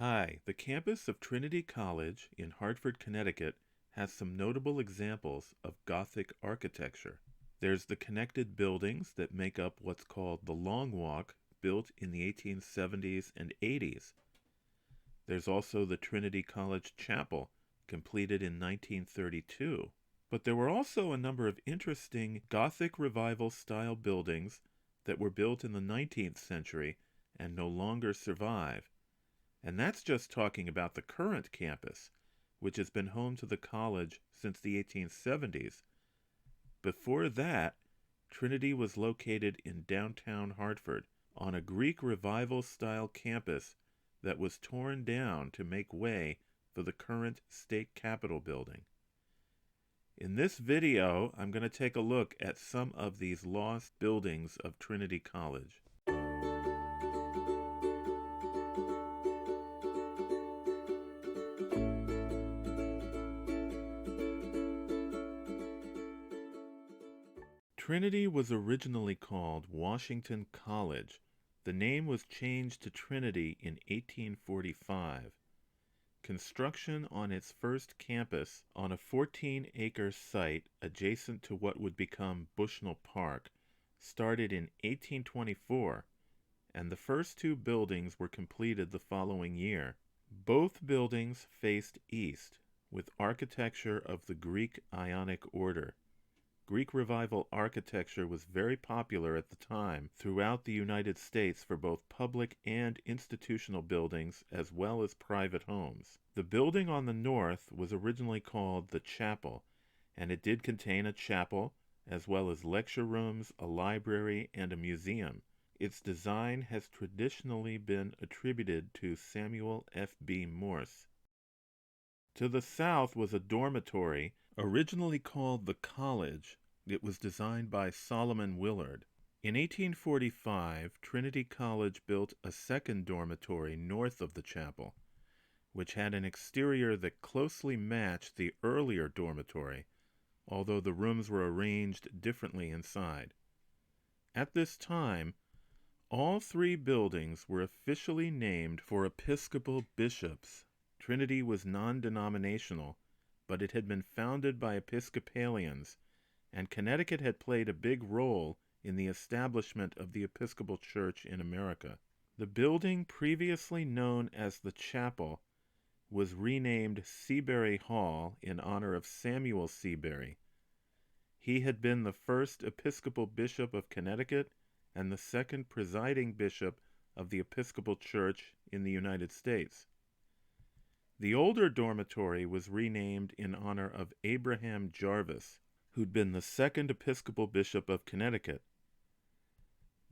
Hi, the campus of Trinity College in Hartford, Connecticut has some notable examples of Gothic architecture. There's the connected buildings that make up what's called the Long Walk, built in the 1870s and 80s. There's also the Trinity College Chapel, completed in 1932. But there were also a number of interesting Gothic Revival style buildings that were built in the 19th century and no longer survive. And that's just talking about the current campus, which has been home to the college since the 1870s. Before that, Trinity was located in downtown Hartford on a Greek Revival-style campus that was torn down to make way for the current state capitol building. In this video, I'm going to take a look at some of these lost buildings of Trinity College. Trinity was originally called Washington College. The name was changed to Trinity in 1845. Construction on its first campus on a 14-acre site adjacent to what would become Bushnell Park started in 1824, and the first two buildings were completed the following year. Both buildings faced east, with architecture of the Greek Ionic order. Greek Revival architecture was very popular at the time throughout the United States for both public and institutional buildings as well as private homes. The building on the north was originally called the Chapel, and it did contain a chapel as well as lecture rooms, a library, and a museum. Its design has traditionally been attributed to Samuel F.B. Morse. To the south was a dormitory, originally called the College. It was designed by Solomon Willard. In 1845, Trinity College built a second dormitory north of the chapel, which had an exterior that closely matched the earlier dormitory, although the rooms were arranged differently inside. At this time, all three buildings were officially named for Episcopal bishops. Trinity was non-denominational, but it had been founded by Episcopalians, and Connecticut had played a big role in the establishment of the Episcopal Church in America. The building previously known as the Chapel was renamed Seabury Hall in honor of Samuel Seabury. He had been the first Episcopal Bishop of Connecticut and the second presiding bishop of the Episcopal Church in the United States. The older dormitory was renamed in honor of Abraham Jarvis, who'd been the second Episcopal Bishop of Connecticut.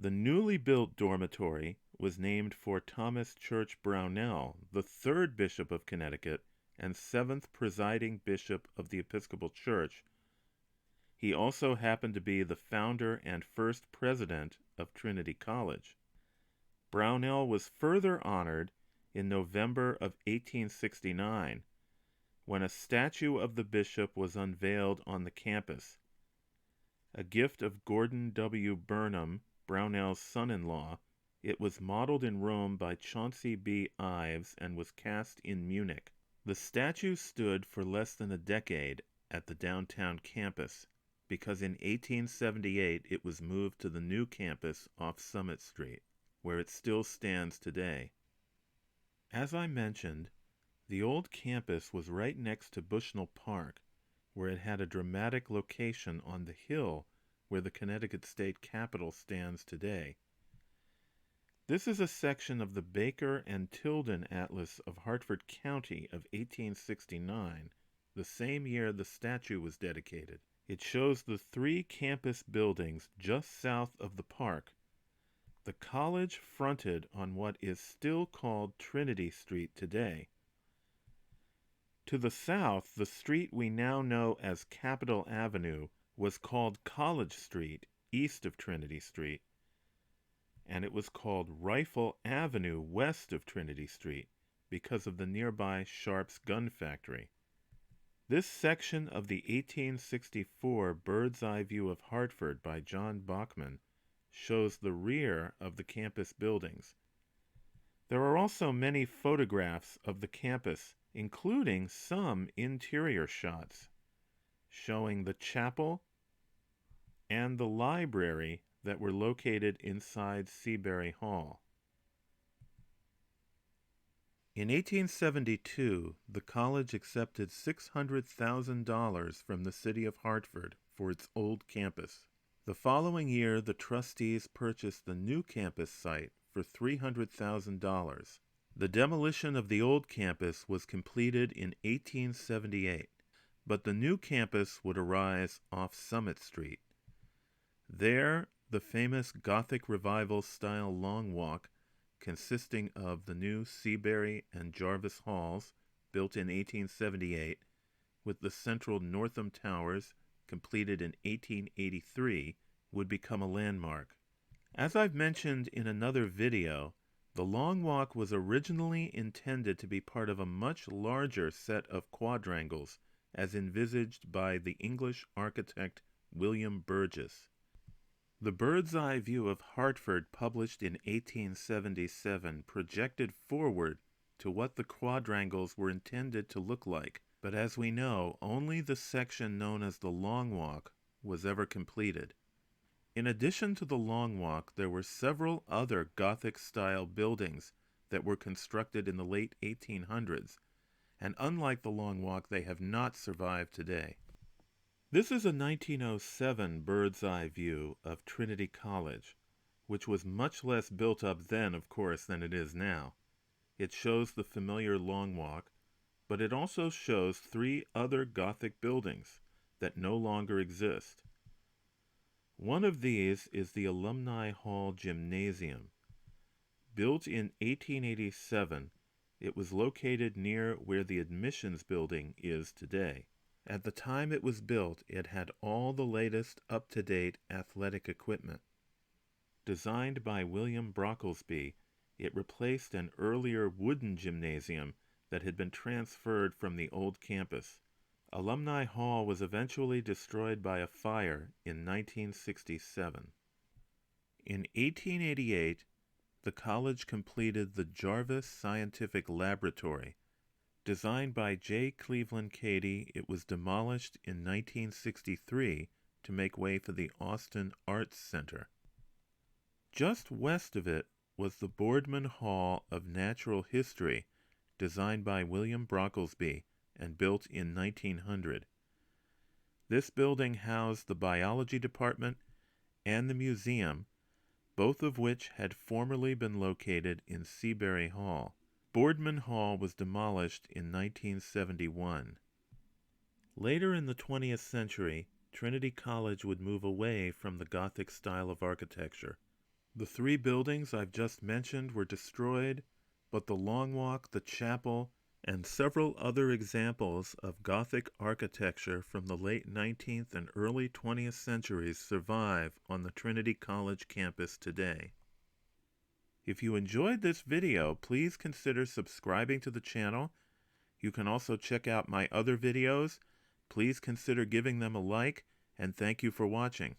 The newly built dormitory was named for Thomas Church Brownell, the third Bishop of Connecticut and seventh presiding Bishop of the Episcopal Church. He also happened to be the founder and first president of Trinity College. Brownell was further honored in November of 1869, when a statue of the bishop was unveiled on the campus. A gift of Gordon W. Burnham, Brownell's son-in-law, it was modeled in Rome by Chauncey B. Ives and was cast in Munich. The statue stood for less than a decade at the downtown campus, because in 1878 it was moved to the new campus off Summit Street, where it still stands today. As I mentioned, the old campus was right next to Bushnell Park, where it had a dramatic location on the hill where the Connecticut State Capitol stands today. This is a section of the Baker and Tilden Atlas of Hartford County of 1869, the same year the statue was dedicated. It shows the three campus buildings just south of the park. The college fronted on what is still called Trinity Street today. To the south, the street we now know as Capitol Avenue was called College Street, east of Trinity Street, and it was called Rifle Avenue west of Trinity Street because of the nearby Sharp's gun factory. This section of the 1864 Bird's Eye View of Hartford by John Bachman shows the rear of the campus buildings. There are also many photographs of the campus, including some interior shots showing the chapel and the library that were located inside Seabury Hall. In 1872, the college accepted $600,000 from the city of Hartford for its old campus. The following year, the trustees purchased the new campus site for $300,000. The demolition of the old campus was completed in 1878, but the new campus would arise off Summit Street. There, the famous Gothic Revival style long walk, consisting of the new Seabury and Jarvis Halls, built in 1878, with the central Northam Towers, completed in 1883, would become a landmark. As I've mentioned in another video, the Long Walk was originally intended to be part of a much larger set of quadrangles, as envisaged by the English architect William Burgess. The Bird's Eye View of Hartford, published in 1877, projected forward to what the quadrangles were intended to look like, but as we know, only the section known as the Long Walk was ever completed. In addition to the Long Walk, there were several other Gothic-style buildings that were constructed in the late 1800s, and unlike the Long Walk, they have not survived today. This is a 1907 bird's eye view of Trinity College, which was much less built up then, of course, than it is now. It shows the familiar Long Walk, but it also shows 3 other Gothic buildings that no longer exist. One of these is the Alumni Hall Gymnasium. Built in 1887, it was located near where the admissions building is today. At the time it was built, it had all the latest up-to-date athletic equipment. Designed by William Brocklesby, it replaced an earlier wooden gymnasium that had been transferred from the old campus. Alumni Hall was eventually destroyed by a fire in 1967. In 1888, the college completed the Jarvis Scientific Laboratory. Designed by J. Cleveland Cady, it was demolished in 1963 to make way for the Austin Arts Center. Just west of it was the Boardman Hall of Natural History, designed by William Brocklesby and built in 1900. This building housed the biology department and the museum, both of which had formerly been located in Seabury Hall. Boardman Hall was demolished in 1971. Later in the 20th century, Trinity College would move away from the Gothic style of architecture. The 3 buildings I've just mentioned were destroyed, but the Long Walk, the chapel, and several other examples of Gothic architecture from the late 19th and early 20th centuries survive on the Trinity College campus today. If you enjoyed this video, please consider subscribing to the channel. You can also check out my other videos. Please consider giving them a like, and thank you for watching.